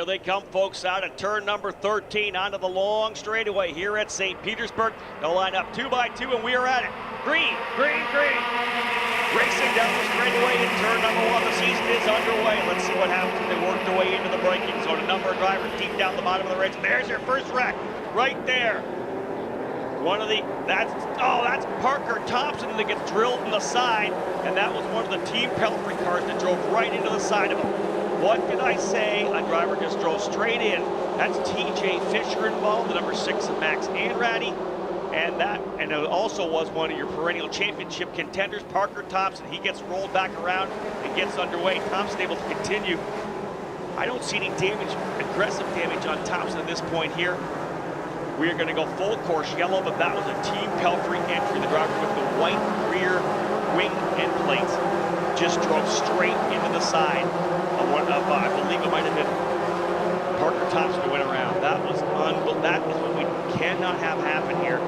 they come, folks, out at turn number 13 onto the long straightaway here at St. Petersburg. They'll line up 2 by 2, and we are at it. Green, green, green. Racing down the straightaway in turn number 1. The season is underway. Let's see what happens when they work their way into the braking zone. A number of drivers deep down the bottom of the race. There's your first wreck right there. That's Parker Thompson that gets drilled in the side, and that was one of the Team Pelfrey cars that drove right into the side of him. What did I say? A driver just drove straight in. That's TJ Fisher involved, the number 6 of Max Anratty. And it also was one of your perennial championship contenders, Parker Thompson. He gets rolled back around and gets underway. Thompson able to continue. I don't see any damage, aggressive damage on Thompson at this point here. We are going to go full course yellow, but that was a Team Pelfrey entry. The driver with the white rear wing end plates just drove straight into the side of one of, I believe it might have been Parker Thompson who went around. That was unbelievable. That is what we cannot have happen here.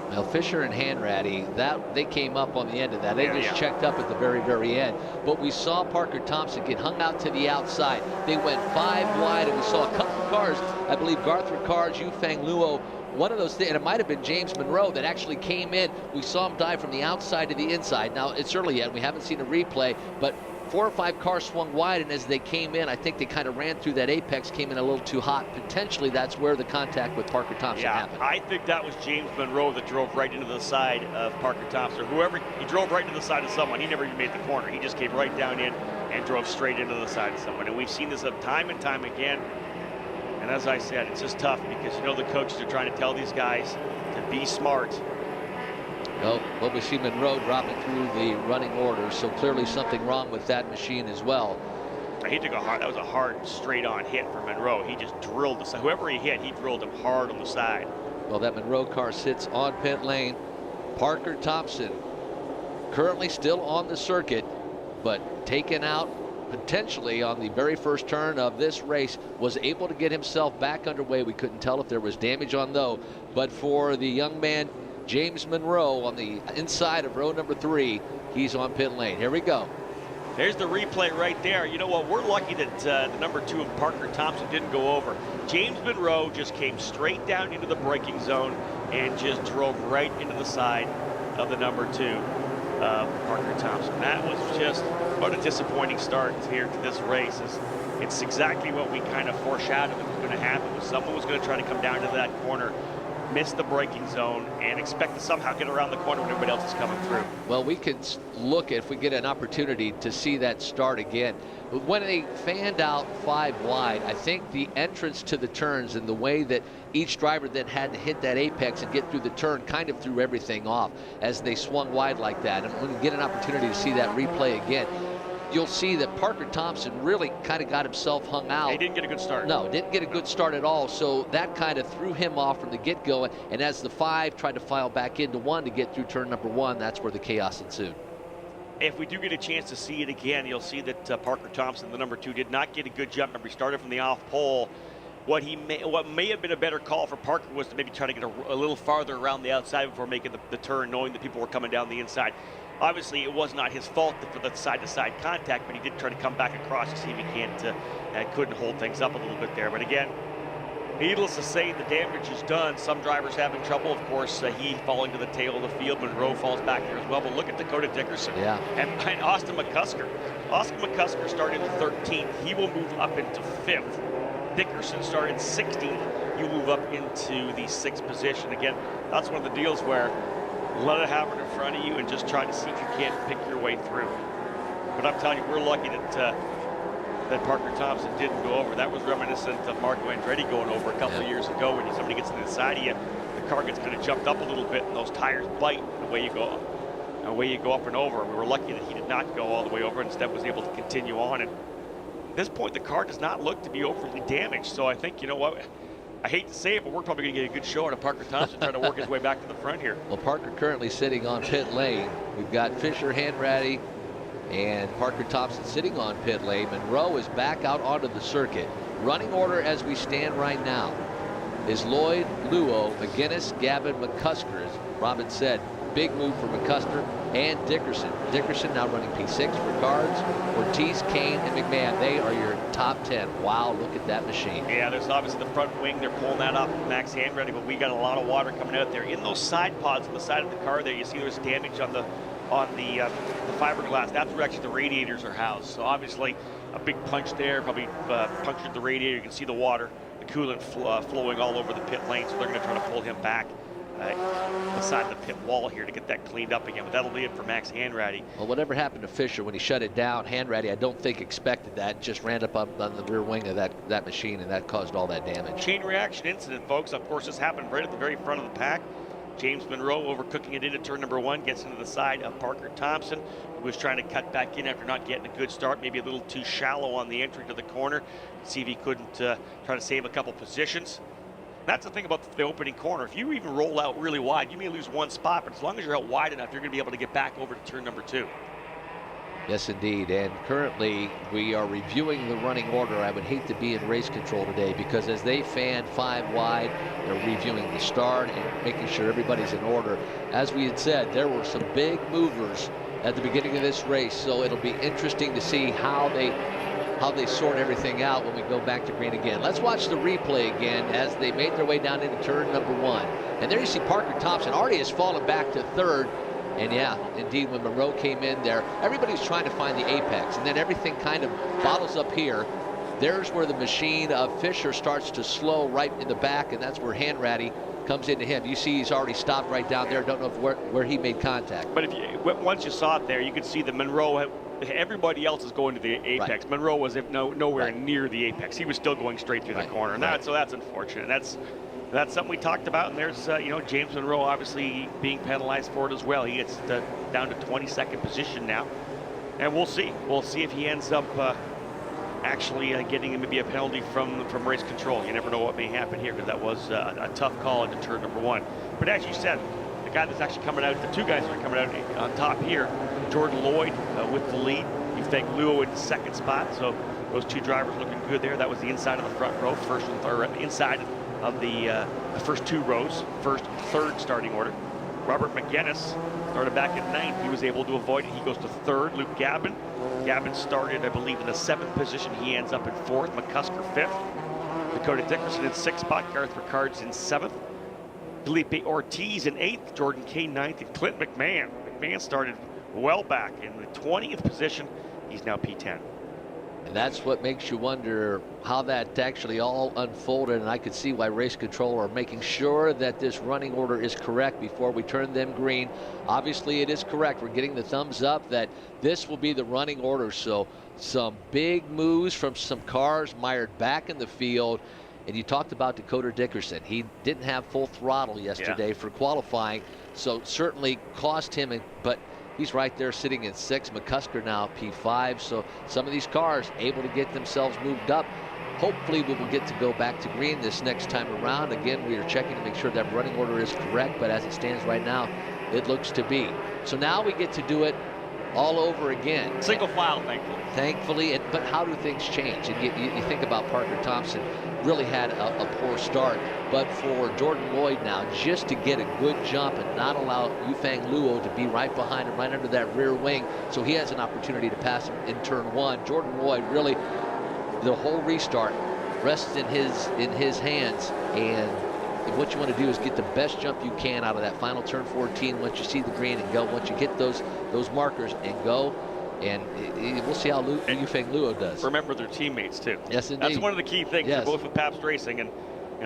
Well, Fisher and Hanratty, they came up on the end of that. They just checked up at the very, very end. But we saw Parker Thompson get hung out to the outside. They went 5 wide, and we saw a couple of cars, I believe Garth Ricard, Yufeng Luo, one of those things, and it might have been James Monroe that actually came in. We saw him dive from the outside to the inside. Now, it's early yet. We haven't seen a replay, but 4 or 5 cars swung wide, and as they came in, I think they kind of ran through that apex, came in a little too hot. Potentially, that's where the contact with Parker Thompson happened. I think that was James Monroe that drove right into the side of Parker Thompson, or whoever. He drove right into the side of someone. He never even made the corner. He just came right down in and drove straight into the side of someone. And we've seen this time and time again. And as I said, it's just tough because, you know, the coaches are trying to tell these guys to be smart. Well, we see Monroe dropping through the running order, so clearly something wrong with that machine as well. He took that was a hard straight-on hit for Monroe. He just drilled the side. Whoever he hit, he drilled him hard on the side. Well, that Monroe car sits on pit lane. Parker Thompson, currently still on the circuit, but taken out potentially on the very first turn of this race, was able to get himself back underway. We couldn't tell if there was damage on though, but for the young man, James Monroe, on the inside of row number 3, he's on pit lane. Here we go. There's the replay right there. You know what? We're lucky that the number 2 of Parker Thompson didn't go over. James Monroe just came straight down into the braking zone and just drove right into the side of the number 2 of Parker Thompson. That was just what a disappointing start here to this race. It's exactly what we kind of foreshadowed was going to happen. Someone was going to try to come down to that corner, miss the braking zone, and expect to somehow get around the corner when everybody else is coming through. Well, we could look if we get an opportunity to see that start again. When they fanned out 5 wide, I think the entrance to the turns and the way that each driver then had to hit that apex and get through the turn kind of threw everything off as they swung wide like that. And when you get an opportunity to see that replay again, you'll see that Parker Thompson really kind of got himself hung out. He didn't get a good start. No, didn't get a good start at all. So that kind of threw him off from the get-go. And as the 5 tried to file back into 1 to get through turn number 1, that's where the chaos ensued. If we do get a chance to see it again, you'll see that Parker Thompson, the number 2, did not get a good jump. Remember, he started from the off pole. What may have been a better call for Parker was to maybe try to get a little farther around the outside before making the turn, knowing that people were coming down the inside. Obviously, it was not his fault for the side-to-side contact, but he did try to come back across to see if he couldn't hold things up a little bit there. But again, needless to say, the damage is done. Some drivers having trouble. Of course, he falling to the tail of the field. Monroe falls back there as well. But look at Dakota Dickerson and Austin McCusker. Austin McCusker started 13th. He will move up into 5th. Dickerson started 16th. You move up into the 6th position. Again, that's one of the deals where let it happen in front of you and just try to see if you can't pick your way through. But I'm telling you, we're lucky that Parker Thompson didn't go over. That was reminiscent of Marco Andretti going over a couple of years ago. When somebody gets to the side of you, the car gets kind of jumped up a little bit, and those tires bite, and away you go up and over. We were lucky that he did not go all the way over, instead was able to continue on. And at this point, the car does not look to be overly damaged. So I think, you know what, I hate to say it, but we're probably going to get a good show out of Parker Thompson trying to work his way back to the front here. Well, Parker currently sitting on pit lane. We've got Fisher, Hanratty, and Parker Thompson sitting on pit lane. Monroe is back out onto the circuit. Running order as we stand right now is Lloyd, Luo, McGinnis, Gavin, McCusker. As Robin said, big move for McCusker and Dickerson. Dickerson now running P6 for Cards. Ortiz, Kane, and McMahon. They are your top 10. Wow, look at that machine. Yeah, there's obviously the front wing. They're pulling that off with Max Handready, but we got a lot of water coming out there. In those side pods on the side of the car there, you see there's damage on the fiberglass. That's where actually the radiators are housed. So obviously a big punch there, probably punctured the radiator. You can see the water, the coolant flowing all over the pit lane. So they're going to try to pull him back beside the pit wall here to get that cleaned up again. But that'll be it for Max Handready. Well, whatever happened to Fisher when he shut it down, Handready, I don't think expected that. Just ran up on the rear wing of that machine, and that caused all that damage. Chain reaction incident, folks. Of course, this happened right at the very front of the pack. James Monroe overcooking it into turn number 1, gets into the side of Parker Thompson, who was trying to cut back in after not getting a good start, maybe a little too shallow on the entry to the corner. See if he couldn't try to save a couple positions. That's the thing about the opening corner. If you even roll out really wide, you may lose one spot, but as long as you're out wide enough, you're going to be able to get back over to turn number 2. Yes, indeed. And currently, we are reviewing the running order. I would hate to be in race control today because as they fan 5 wide, they're reviewing the start and making sure everybody's in order. As we had said, there were some big movers at the beginning of this race, so it'll be interesting to see how they sort everything out when we go back to green again. Let's watch the replay again as they made their way down into turn number 1. And there you see Parker Thompson already has fallen back to 3rd. And yeah, indeed, when Monroe came in there, everybody's trying to find the apex, and then everything kind of bottles up here. There's where the machine of Fisher starts to slow right in the back, and that's where Handready comes into him. You see he's already stopped right down there. Don't know where he made contact. But once you saw it there, you could see that Monroe, everybody else is going to the apex. Right. Monroe was nowhere near the apex. He was still going straight through the corner, and so that's unfortunate. That's something we talked about, and there's James Monroe obviously being penalized for it as well. He gets down to 22nd position now, and we'll see. We'll see if he ends up actually getting maybe a penalty from race control. You never know what may happen here because that was a tough call into turn number 1. But as you said, the guy that's actually coming out, the 2 guys that are coming out on top here, Jordan Lloyd with the lead. Yufeng Luo in the 2nd spot. So those 2 drivers looking good there. That was the inside of the front row, first and third, inside of the first 2 rows, first and third starting order. Robert McGinnis started back at 9th. He was able to avoid it. He goes to 3rd. Luke Gavin. Gavin started, I believe, in the 7th position. He ends up in 4th. McCusker 5th. Dakota Dickerson in 6th spot. Garth Ricard's in 7th. Felipe Ortiz in 8th. Jordan Kane 9th. And Clint McMahon. McMahon started well back in the 20th position. He's now P10. And that's what makes you wonder how that actually all unfolded, and I could see why race control are making sure that this running order is correct before we turn them green. Obviously, it is correct. We're getting the thumbs up that this will be the running order. So some big moves from some cars mired back in the field. And you talked about Dakota Dickerson. He didn't have full throttle yesterday for qualifying, so certainly cost him, but he's right there sitting in 6th. McCusker now P5. So some of these cars able to get themselves moved up. Hopefully we will get to go back to green this next time around. Again, we are checking to make sure that running order is correct, but as it stands right now, it looks to be. So now we get to do it all over again. Single file, thankfully. But how do things change? And you think about Parker Thompson really had a poor start, but for Jordan Lloyd now, just to get a good jump and not allow Yufeng Luo to be right behind him, right under that rear wing, so he has an opportunity to pass him in turn 1. Jordan Lloyd really, the whole restart rests in his hands, and what you want to do is get the best jump you can out of that final turn 14 once you see the green and go. Once you get those markers and go, and we'll see how Yufeng Luo does. Remember their teammates too. Yes, indeed. That's one of the key things. Yes. They're both with Pabst Racing, and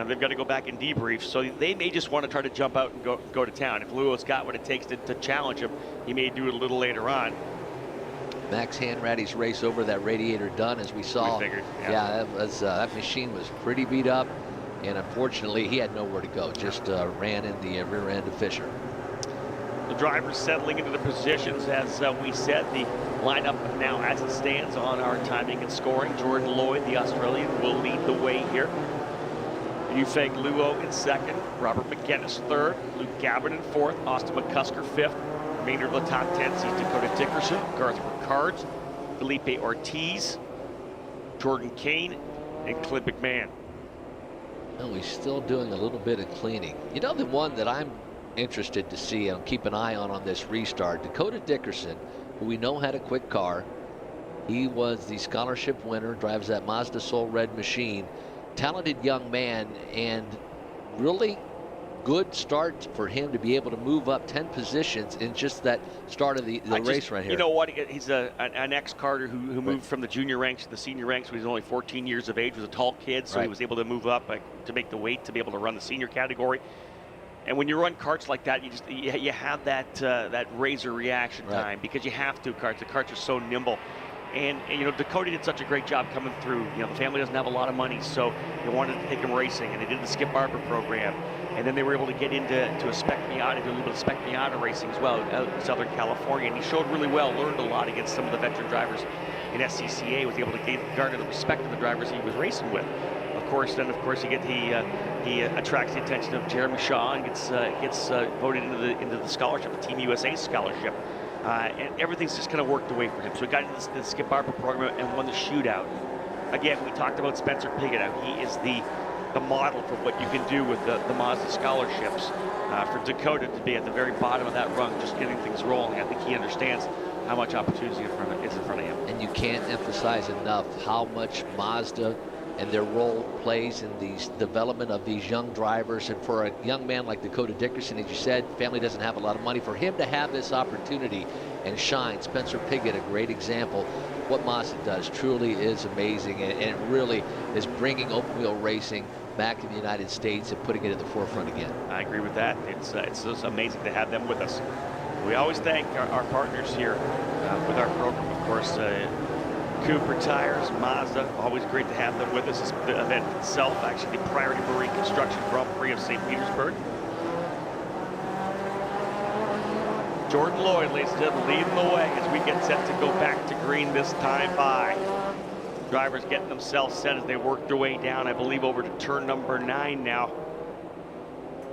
they've got to go back and debrief. So they may just want to try to jump out and go to town. If Luo's got what it takes to challenge him, he may do it a little later on. Max Handready's race over that radiator done, as we saw. We figured, that machine was pretty beat up, and unfortunately he had nowhere to go. Just ran in the rear end of Fisher. The drivers settling into the positions. As we said, the lineup now as it stands on our timing and scoring. Jordan Lloyd, the Australian, will lead the way here. Yufeng Luo in 2nd. Robert McGinnis 3rd. Luke Gavin in 4th. Austin McCusker 5th. Remainder of the top 10 sees Dakota Dickerson, Garth Ricard, Felipe Ortiz, Jordan Kane, and Clint McMahon. Well, we're still doing a little bit of cleaning. You know, the one that I'm interested to see and keep an eye on this restart. Dakota Dickerson, who we know had a quick car. He was the scholarship winner, drives that Mazda Soul Red machine. Talented young man, and really good start for him to be able to move up 10 positions in just that start of the race right here. You know what? He's an ex-karter who moved from the junior ranks to the senior ranks when he was only 14 years of age. Was a tall kid, so he was able to move up to make the weight to be able to run the senior category. And when you run karts like that, you have that razor reaction time because you have to. The karts are so nimble. And you know, Dakota did such a great job coming through. You know, the family doesn't have a lot of money, so they wanted to take him racing, and they did the Skip Barber program. And then they were able to get into a spec Miata, do a little bit of spec Miata racing as well out in Southern California. And he showed really well, learned a lot against some of the veteran drivers in SCCA, was able to garner the respect of the drivers he was racing with. Of course, he attracts the attention of Jeremy Shaw and gets voted into the scholarship, the Team USA scholarship. And everything's just kind of worked away for him. So he got into the Skip Barber program and won the shootout. Again, we talked about Spencer Piggott. He is the model for what you can do with the Mazda scholarships. For Dakota to be at the very bottom of that rung, just getting things rolling, I think he understands how much opportunity is in front of him. And you can't emphasize enough how much Mazda and their role plays in the development of these young drivers. And for a young man like Dakota Dickerson, as you said, family doesn't have a lot of money. For him to have this opportunity and shine, Spencer Piggott, a great example. What Mazda does truly is amazing, and it really is bringing open wheel racing back in the United States and putting it at the forefront again. I agree with that. It's just amazing to have them with us. We always thank our partners here with our program, of course. Cooper Tires, Mazda, always great to have them with us. This event itself, actually the Priority Marine Construction Grand Prix of St. Petersburg. Jordan Lloyd, ladies and gentlemen, leading the way as we get set to go back to green this time by. Drivers getting themselves set as they work their way down, I believe, over to turn number 9 now.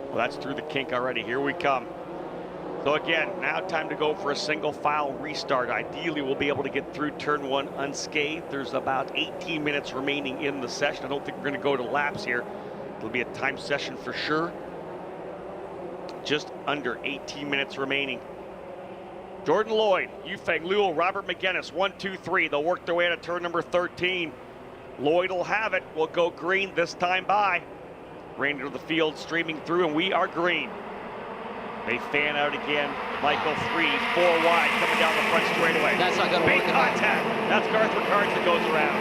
Well, that's through the kink already. Here we come. So again, now time to go for a single file restart. Ideally, we'll be able to get through turn 1 unscathed. There's about 18 minutes remaining in the session. I don't think we're going to go to laps here. It'll be a time session for sure. Just under 18 minutes remaining. Jordan Lloyd, Yufeng Luo, Robert McGinnis, 1, 2, 3. They'll work their way to turn number 13. Lloyd will have it. We'll go green this time by. Ran into the field, streaming through, and we are green. They fan out again. Michael 3, 4 wide, coming down the front straightaway. That's not going to work. Big contact. That's Garth Rickards that goes around.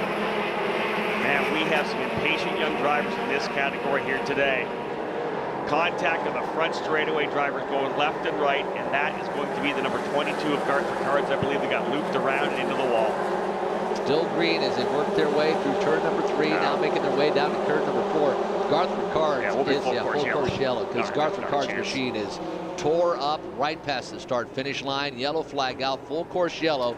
Man, we have some impatient young drivers in this category here today. Contact of the front straightaway, drivers going left and right, and that is going to be the number 22 of Garth Rickards. I believe they got looped around and into the wall. Still green as they work their way through turn number 3, now making their way down to turn number 4. Garth Rickards is full course yellow because Garth Rickards' machine is tore up right past the start-finish line. Yellow flag out, full course yellow.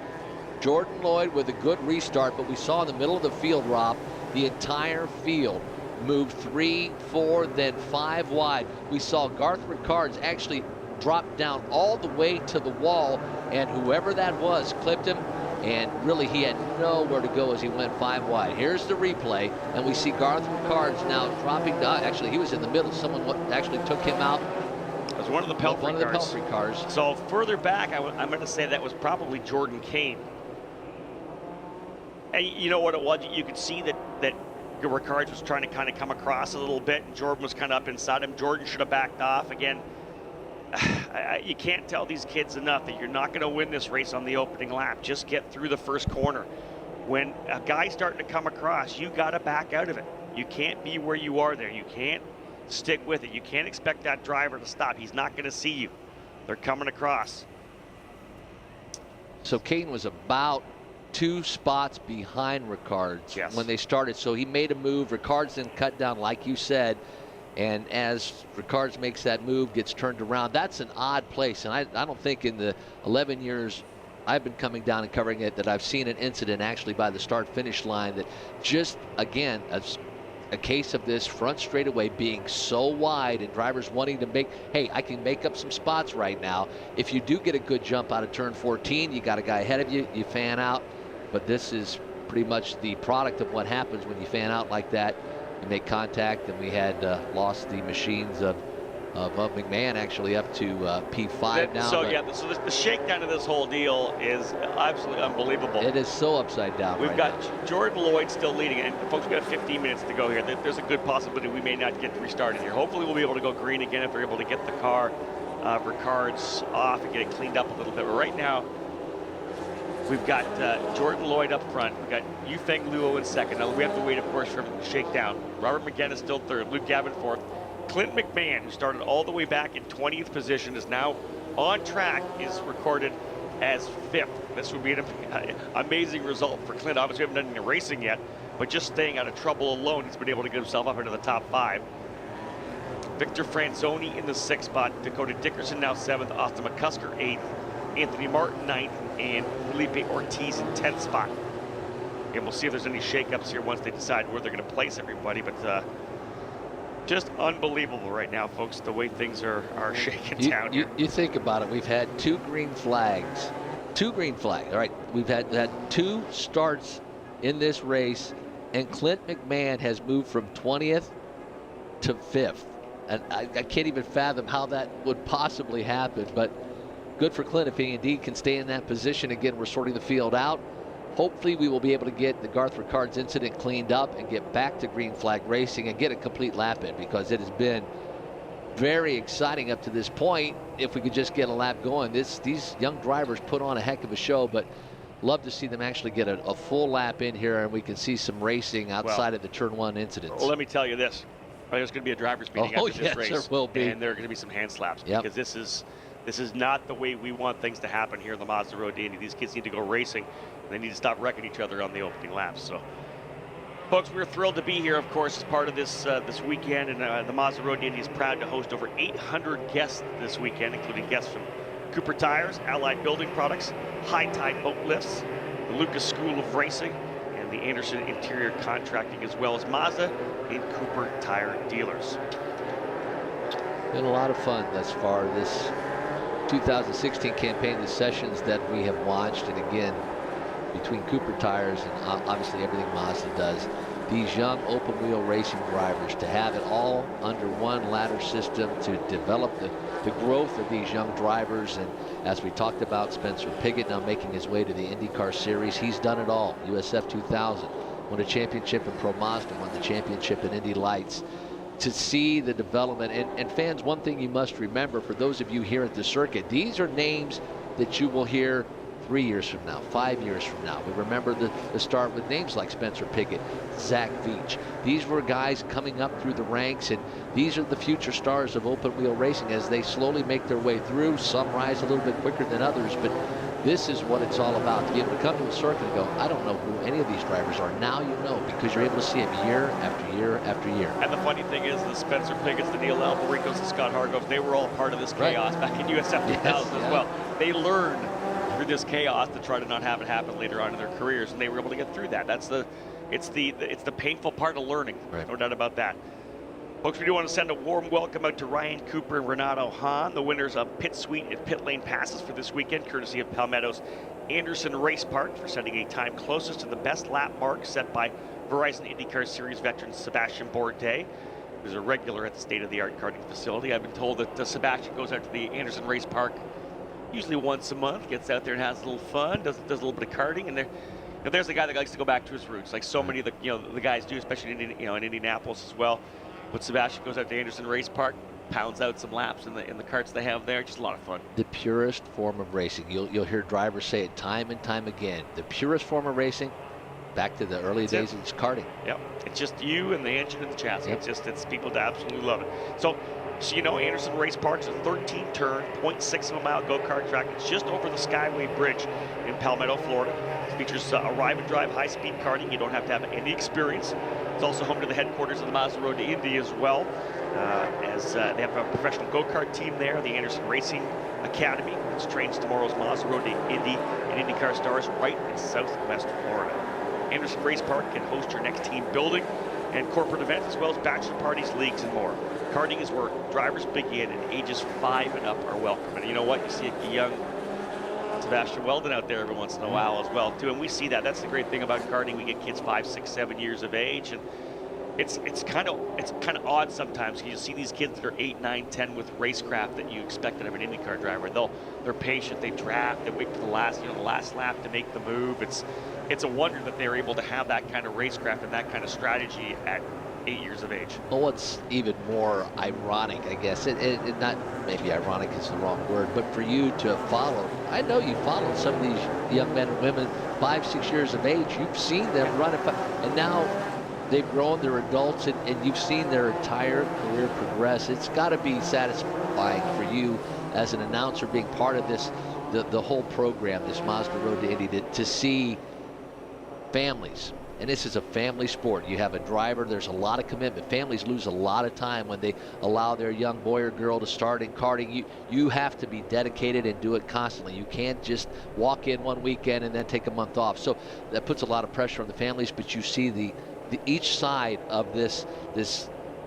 Jordan Lloyd with a good restart, but we saw in the middle of the field, Rob, the entire field moved 3, 4, then 5 wide. We saw Garth Rickards actually drop down all the way to the wall, and whoever that was clipped him, and really he had nowhere to go as he went 5 wide. Here's the replay, and we see Garth Rickards now dropping down. Actually, he was in the middle. Someone actually took him out. It was one of the Pelfrey cars. So further back, I'm going to say that was probably Jordan Kane. And you know what it was? You could see that Rickards was trying to kind of come across a little bit, and Jordan was kind of up inside him. Jordan should have backed off. Again, you can't tell these kids enough that you're not going to win this race on the opening lap. Just get through the first corner. When a guy's starting to come across, you got to back out of it. You can't be where you are there. You can't stick with it. You can't expect that driver to stop. He's not going to see you. They're coming across. So Kane was about 2 spots behind Rickards when they started. So he made a move. Rickards then cut down, like you said. And as Rickards makes that move, gets turned around, that's an odd place. And I don't think in the 11 years I've been coming down and covering it that I've seen an incident actually by the start-finish line that just, again, a case of this front straightaway being so wide and drivers wanting to make, hey, I can make up some spots right now. If you do get a good jump out of turn 14, you got a guy ahead of you, you fan out. But this is pretty much the product of what happens when you fan out like that. You make contact, and we had lost the machines of McMahon actually up to P5 now. So yeah, so the shakedown of this whole deal is absolutely unbelievable. It is so upside down. We've got Jordan Lloyd still leading, and folks, we've got 15 minutes to go here. There's a good possibility we may not get restarted here. Hopefully we'll be able to go green again if they're able to get the car Ricard's off and get it cleaned up a little bit. But right now, we've got Jordan Lloyd up front. We've got Yufeng Luo in second. Now we have to wait, of course, for him to shake down. Robert McGinn is still third. Luke Gavin fourth. Clint McMahon, who started all the way back in 20th position, is now on track, is recorded as fifth. This would be an amazing result for Clint. Obviously, we haven't done any racing yet, but just staying out of trouble alone, he's been able to get himself up into the top 5. Victor Franzoni in the 6th spot. Dakota Dickerson now 7th. Austin McCusker 8th. Anthony Martin 9th. And Felipe Ortiz in 10th spot. And we'll see if there's any shakeups here once they decide where they're going to place everybody. But just unbelievable right now, folks, the way things are shaking down here. You think about it. We've had 2 green flags. 2 green flags. All right. We've had 2 starts in this race, and Clint McMahon has moved from 20th to 5th. And I can't even fathom how that would possibly happen, but good for Clint if he indeed can stay in that position. Again, we're sorting the field out. Hopefully we will be able to get the Garth Ricard's incident cleaned up and get back to green flag racing and get a complete lap in, because it has been very exciting up to this point. If we could just get a lap going, these young drivers put on a heck of a show, but love to see them actually get a full lap in here, and we can see some racing outside of the turn 1 incidents. Well, let me tell you this. There's going to be a driver's meeting after this race. There will be. And there are going to be some hand slaps, because this is not the way we want things to happen here in the Mazda Road to Indy. These kids need to go racing, and they need to stop wrecking each other on the opening laps. So, folks, we're thrilled to be here, of course, as part of this this weekend. And the Mazda Road to Indy is proud to host over 800 guests this weekend, including guests from Cooper Tires, Allied Building Products, High Tide Boat Lifts, the Lucas School of Racing, and the Andersen Interior Contracting, as well as Mazda and Cooper Tire dealers. Been a lot of fun thus far this 2016 campaign, the sessions that we have watched, and again, between Cooper Tires and obviously everything Mazda does, these young open wheel racing drivers, to have it all under one ladder system to develop the growth of these young drivers. And as we talked about, Spencer Pigot now making his way to the IndyCar Series. He's done it all. USF2000, won a championship in Pro Mazda, won the championship in Indy Lights. To see the development, and fans, one thing you must remember, for those of you here at the circuit, these are names that you will hear 3 years from now, 5 years from now. We remember the start with names like Spencer Pigot, Zach Veach. These were guys coming up through the ranks, and these are the future stars of open wheel racing as they slowly make their way through. Some rise a little bit quicker than others, but this is what it's all about. To be able to come to a circuit and go, I don't know who any of these drivers are. Now you know, because you're able to see them year after year after year. And the funny thing is, the Spencer Pigots, the Neil Alvaricos, the Scott Hargroves, they were all part of this chaos back in USF2000 as well. They learned through this chaos to try to not have it happen later on in their careers, and they were able to get through that. It's the painful part of learning. There's no doubt about that. Folks, we do want to send a warm welcome out to Ryan Cooper and Renato Hahn, the winners of Pit Suite and Pit Lane passes for this weekend, courtesy of Palmetto's Andersen RacePark, for setting a time closest to the best lap mark set by Verizon IndyCar Series veteran Sebastian Bourdais, who's a regular at the state-of-the-art karting facility. I've been told that Sebastian goes out to the Andersen RacePark usually once a month, gets out there and has a little fun, does a little bit of karting, and there's a guy that likes to go back to his roots, like so many of the guys do, especially in Indianapolis as well. But Sebastian goes out to Andersen RacePark, pounds out some laps in the karts they have there. Just a lot of fun. The purest form of racing. You'll hear drivers say it time and time again. The purest form of racing, back to the early days of karting. Yep. It's just you and the engine and the chassis. Yep. It's people that absolutely love it. So Andersen RacePark is a 13-turn, 0.6 of a mile go-kart track. It's just over the Skyway Bridge in Palmetto, Florida. It features arrive and drive high-speed karting. You don't have to have any experience. It's also home to the headquarters of the Mazda Road to Indy as well, as they have a professional go-kart team there, the Andersen Racing Academy, which trains tomorrow's Mazda Road to Indy and IndyCar stars right in southwest Florida. Andersen RacePark can host your next team building and corporate events, as well as bachelor parties, leagues, and more. Karting is where drivers begin, and ages 5 and up are welcome. And you know what? You see a young Sebastian Weldon out there every once in a while as well, too. And we see that. That's the great thing about karting. We get kids 5, 6, 7 years of age, and It's kind of odd sometimes. You see these kids that are 8, 9, 10 with racecraft that you expect out of an IndyCar driver. They're patient. They draft. They wait for the last lap to make the move. It's a wonder that they're able to have that kind of racecraft and that kind of strategy at 8 years of age. Well, what's even more ironic, I guess, it not maybe ironic is the wrong word, but for you to follow, I know you followed some of these young men and women 5, 6 years of age. You've seen them run it, and now they've grown, they're adults, and you've seen their entire career progress. It's got to be satisfying for you as an announcer being part of this, the whole program, this Mazda Road to Indy, to see families. And this is a family sport. You have a driver, there's a lot of commitment. Families lose a lot of time when they allow their young boy or girl to start in karting. You have to be dedicated and do it constantly. You can't just walk in one weekend and then take a month off. So that puts a lot of pressure on the families, but you see each side of this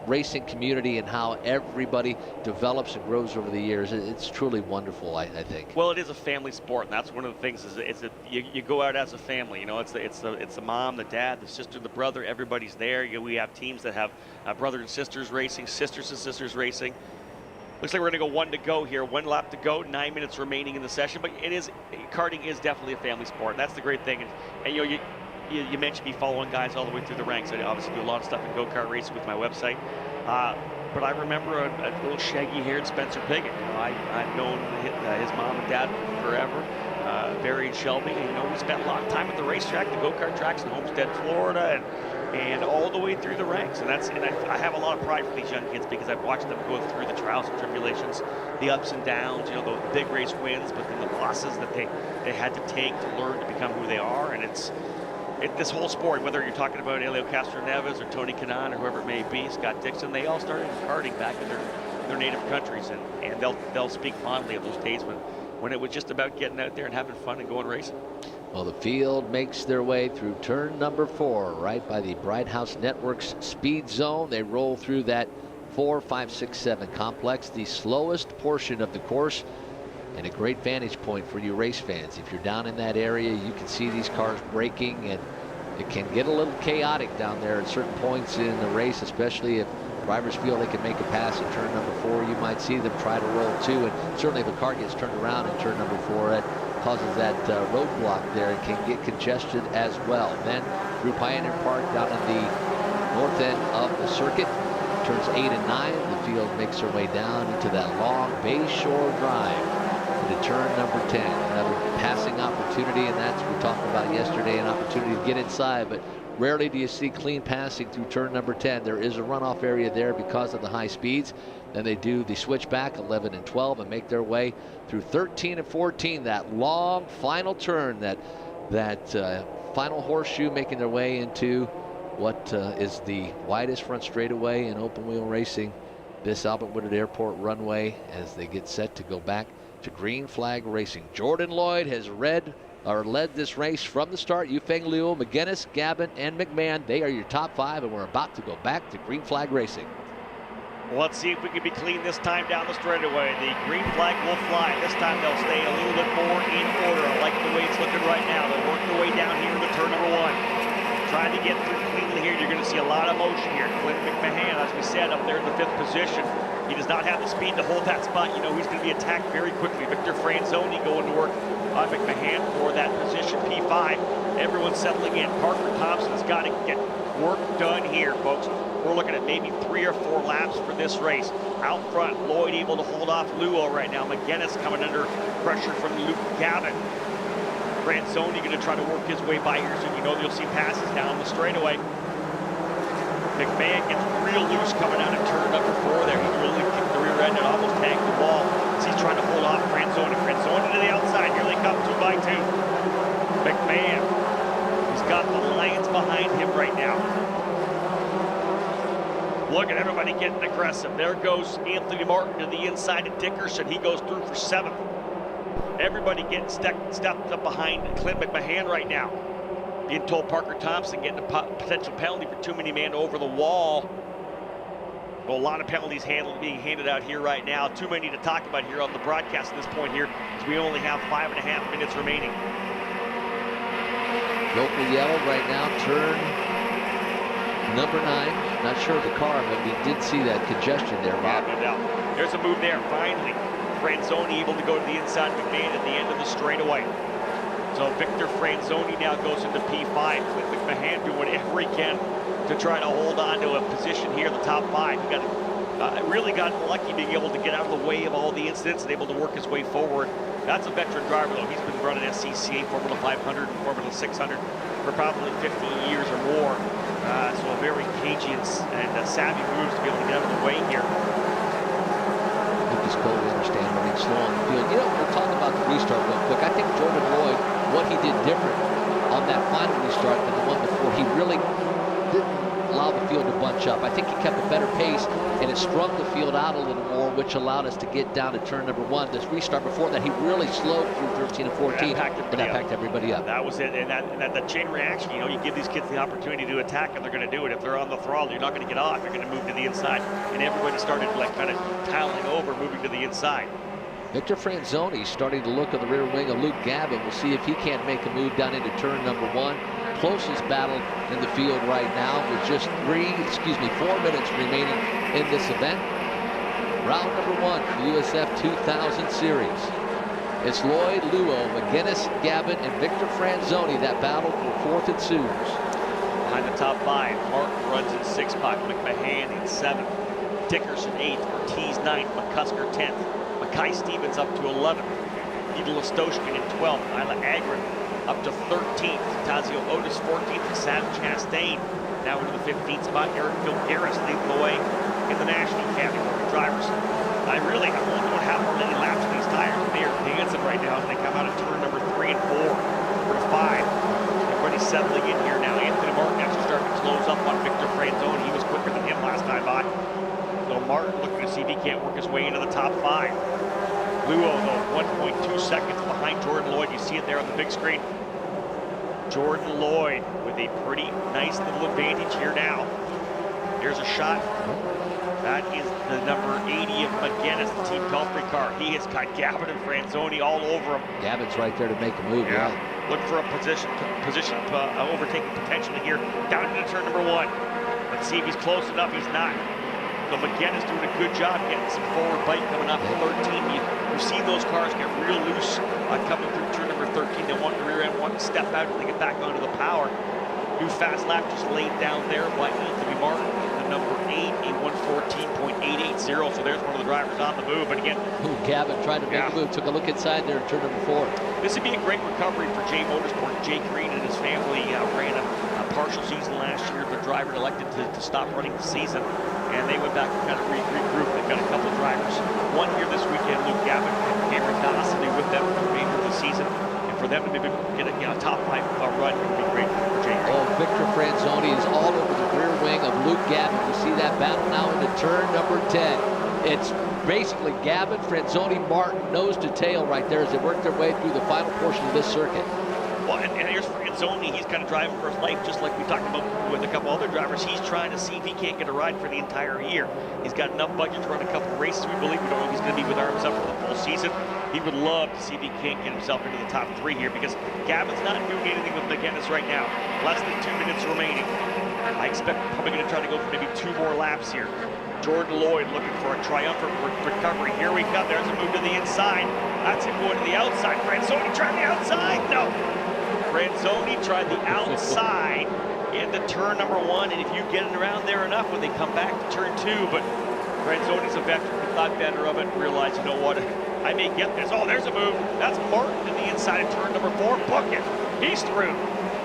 racing community and how everybody develops and grows over the years. It's truly wonderful, I think. Well, it is a family sport, and that's one of the things. You go out as a family. You know, it's the mom, the dad, the sister, the brother. Everybody's there. We have teams that have brothers and sisters racing, sisters and sisters racing. Looks like we're going to go 1 to go here. 1 lap to go, 9 minutes remaining in the session. But karting is definitely a family sport, and that's the great thing. And you mentioned me following guys all the way through the ranks. I obviously do a lot of stuff in go-kart racing with my website. But I remember a little shaggy-haired Spencer Piggott. I've known his mom and dad forever, Barry and Shelby. And, we spent a lot of time at the racetrack, the go-kart tracks in Homestead, Florida, and all the way through the ranks. And I have a lot of pride for these young kids because I've watched them go through the trials and tribulations, the ups and downs, the big race wins, but then the losses that they had to take to learn to become who they are. And this whole sport, whether you're talking about Helio Castroneves or Tony Kanaan or whoever it may be, Scott Dixon, they all started karting back in their native countries, and they'll speak fondly of those days when it was just about getting out there and having fun and going racing. Well, the field makes their way through turn number 4, right by the Bright House Networks speed zone. They roll through that 4, 5, 6, 7 complex, the slowest portion of the course, and a great vantage point for you race fans. If you're down in that area, you can see these cars braking, and it can get a little chaotic down there at certain points in the race, especially if drivers feel they can make a pass in turn number 4. You might see them try to roll 2, and certainly if a car gets turned around in turn number 4, it causes that roadblock there and can get congested as well. Then through Pioneer Park down on the north end of the circuit, turns 8 and 9, the field makes their way down into that long Bayshore Drive to turn number 10. Another passing opportunity, and that's what we talked about yesterday, an opportunity to get inside, but rarely do you see clean passing through turn number 10. There is a runoff area there because of the high speeds. Then they do the switchback 11 and 12 and make their way through 13 and 14. That long final turn, that final horseshoe, making their way into what is the widest front straightaway in open wheel racing, this Albert Woodard Airport runway, as they get set to go back to green flag racing. Jordan Lloyd has led this race from the start. Yufeng Liu, McGinnis, Gavin, and McMahon. They are your top 5, and we're about to go back to green flag racing. Well, let's see if we can be clean this time down the straightaway. The green flag will fly. This time they'll stay a little bit more in order. I like the way it's looking right now. They'll work their way down here to turn number 1. Trying to get through cleanly here. You're going to see a lot of motion here. Clint McMahon, as we said, up there in the 5th position. He does not have the speed to hold that spot. You know he's going to be attacked very quickly. Victor Franzoni going to work on McMahon for that position, P5. Everyone's settling in. Parker Thompson's got to get work done here, folks. We're looking at maybe 3 or 4 laps for this race. Out front, Lloyd able to hold off Luo right now. McGinnis coming under pressure from Luke Gavin. Franzoni going to try to work his way by here soon. You know you'll see passes down the straightaway. McMahon gets real loose coming out of turn number 4 there. He really kicked the rear end and almost tagged the wall as he's trying to hold off Franzoni. Franzoni to the outside. Here they come 2 by 2. McMahon, he's got the Lions behind him right now. Look at everybody getting aggressive. There goes Anthony Martin to the inside of Dickerson. He goes through for 7th. Everybody getting stepped up behind Clint McMahon right now. Being told Parker Thompson getting a potential penalty for too many men over the wall. Well, a lot of penalties being handed out here right now. Too many to talk about here on the broadcast at this point here, as we only have 5.5 minutes remaining. Local yellow right now, turn Number 9, not sure of the car, but we did see that congestion there, Bob. Yeah, no doubt. There's a move there, finally. Franzoni able to go to the inside of McMahon at the end of the straightaway. So Victor Franzoni now goes into P5. With McMahon doing whatever he can to try to hold on to a position here in the top 5. He really got lucky being able to get out of the way of all the incidents and able to work his way forward. That's a veteran driver, though. He's been running SCCA Formula 500 and Formula 600 for probably 15 years or more. So a very cagey and savvy moves to be able to get out of the way here. Lucas Cole, we understand, running slow on the field. You know, we're talking about the restart real quick. I think Jordan Lloyd, what he did different on that final restart than the one before, he really didn't allow the field to bunch up. I think he kept a better pace, and it strung the field out a little more, which allowed us to get down to turn number 1. This restart before that, he really slowed through 13 and 14, and that packed everybody up. That was it, and that chain reaction, you know, you give these kids the opportunity to attack, and they're going to do it. If they're on the throttle, you're not going to get off. You're going to move to the inside, and everybody started like kind of tiling over, moving to the inside. Victor Franzoni starting to look on the rear wing of Luke Gavin. We'll see if he can't make a move down into turn number 1. Closest battle in the field right now with just 4 minutes remaining in this event. Round number 1 for the USF2000 series. It's Lloyd, Luo, McGinnis, Gavin, and Victor Franzoni. That battle for 4th ensues. Behind the top 5, Martin runs in 6th spot, McMahon in 7th, Dickerson 8th, Ortiz 9th, McCusker 10th, Mackay Stevens up to 11th, Edel Ostoshkin in 12th, Isla Agron up to 13th, Tazio Otis 14th, and Sam Chastain now into the 15th spot. Eric Filgaris leading the way in the national category drivers. I really have only doing half a many laps of these tires. They are dancing right now as they come out of turn number 3 and 4, number 5. Everybody's settling in here now. Anthony Martin actually starting to close up on Victor Franzoni. He was quicker than him last time by. So Martin looking to see if he can't work his way into the top 5. Luo, though, 1.2 seconds behind Jordan Lloyd. You see it there on the big screen. Jordan Lloyd with a pretty nice little advantage here now. Here's a shot. That is the number 80 of McGinnis, the Team Pelfrey car. He has got Gavin and Franzoni all over him. Gavin's right there to make a move, yeah. Look for a position overtaking potentially here down into turn number 1. Let's see if he's close enough. He's not. So McGinnis doing a good job getting some forward bite coming up at 13. You've seen those cars get real loose coming through turn number 13. They want the rear end, want to step out and they get back onto the power. New fast lap just laid down there by Anthony Martin, the number 8, a 114.880. So there's one of the drivers on the move. But again, Gavin tried to make a move, took a look inside there in turn number 4. This would be a great recovery for Jay Motorsport. Jay Green and his family ran a partial season last year. The driver elected to stop running the season, and they went back and kind of regrouped. They've got a couple of drivers. One here this weekend, Luke Gavin and Cameron Dawson with them for the remainder of the season. And for them to maybe get a top 5 run would be great for Jay Green. Oh, Victor Franzoni is all over the rear wing of Luke Gavin. We see that battle now into turn number 10. It's basically Gavin, Franzoni, Martin, nose to tail right there as they work their way through the final portion of this circuit. Well, and here's Franzoni. He's kind of driving for his life, just like we talked about with a couple other drivers. He's trying to see if he can't get a ride for the entire year. He's got enough budget to run a couple of races. We believe. We don't know if he's going to be with arms up for the full season. He would love to see if he can't get himself into the top 3 here, because Gavin's not doing anything with McGinnis right now. Less than 2 minutes remaining. I expect we're probably going to try to go for maybe 2 more laps here. Jordan Lloyd looking for a triumphant recovery. Here we come. There's a move to the inside. That's him going to the outside. Franzoni tried the outside. No. Franzoni tried the outside into turn number 1, and if you get it around there enough when they come back to turn 2, but Franzoni's a veteran. He thought better of it and realized, you know what, I may get this. Oh, there's a move. That's Martin to the inside of turn number 4. Book it. He's through.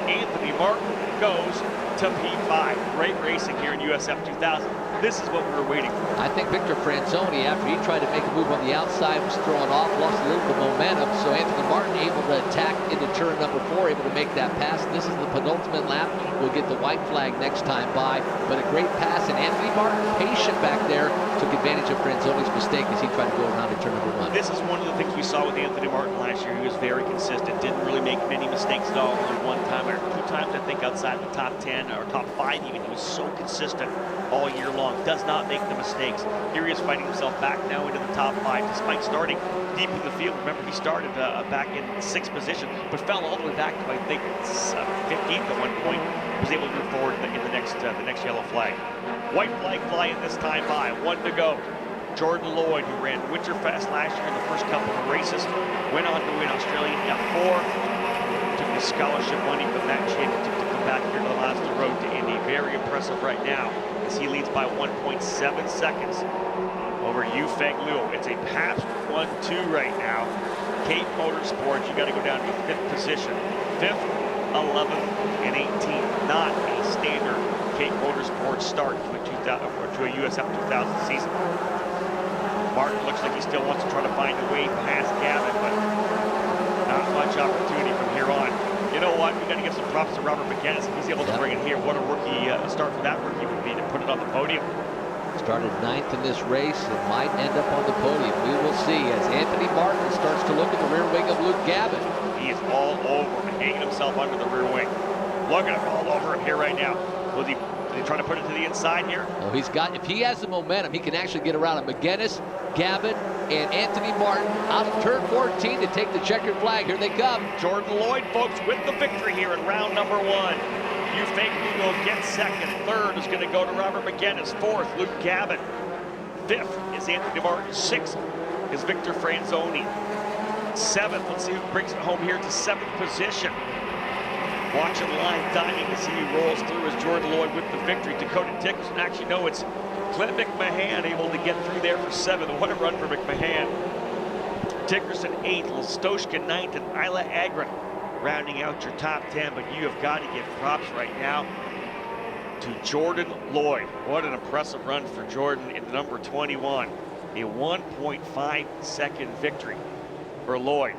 Anthony Martin goes to P5. Great racing here in USF2000. This is what we were waiting for. I think Victor Franzoni, after he tried to make a move on the outside, was thrown off, lost a little bit of momentum. So Anthony Martin able to attack into turn number 4, able to make that pass. This is the penultimate lap. We'll get the white flag next time by. But a great pass, and Anthony Martin, patient back there, took advantage of Franzoni's mistake as he tried to go around in turn number 1. This is one of the things we saw with Anthony Martin last year, he was very consistent. Didn't really make many mistakes at all. Only one time or 2 times, I think, outside the top 10 or top 5 even. He was so consistent all year long. Does not make the mistakes. Here he is fighting himself back now into the top 5, despite starting deep in the field. Remember, he started back in 6th position, but fell all the way back to, I think, 15th at one point. Was able to move forward in the next yellow flag. White flag flying this time by. 1 to go. Jordan Lloyd, who ran Winterfest last year in the first couple of races, went on to win Australian F4, took the scholarship money from that championship to come back here to the Mazda road to Indy. Very impressive right now as he leads by 1.7 seconds over Yufeng Liu. It's a Pabst 1-2 right now. Cape Motorsports, you got to go down to 5th position. 5th, 11th, and 18th. Not a standard Cape Motorsports start to a USF2000 season. Martin looks like he still wants to try to find a way past Gavin, but not much opportunity from here on. You know what? We got to give some props to Robert McGinnis. If he's able to bring it here, what a rookie start for that rookie would be to put it on the podium. Started 9th in this race and might end up on the podium. We will see as Anthony Martin starts to look at the rear wing of Luke Gavin. He is all over him, hanging himself under the rear wing. Look at him all over him here right now. Will he try to put it to the inside here? Oh, he's got, if he has the momentum, he can actually get around him. McGinnis, Gavin, and Anthony Martin out of turn 14 to take the checkered flag. Here they come. Jordan Lloyd, folks, with the victory here in round number 1. Yufeng Liu will get 2nd. 3rd is going to go to Robert McGinnis. 4th, Luke Gavin. 5th is Anthony Martin. 6th is Victor Franzoni. 7th, let's see who brings it home here to 7th position. Watching line diving as he rolls through as Jordan Lloyd with the victory. Dakota Dickerson, actually, no, it's Clint McMahon able to get through there for 7th. What a run for McMahon. Dickerson 8th, Listoshkin 9th, and Isla Agron rounding out your top 10. But you have got to give props right now to Jordan Lloyd. What an impressive run for Jordan in number 21. A 1.5 second victory for Lloyd.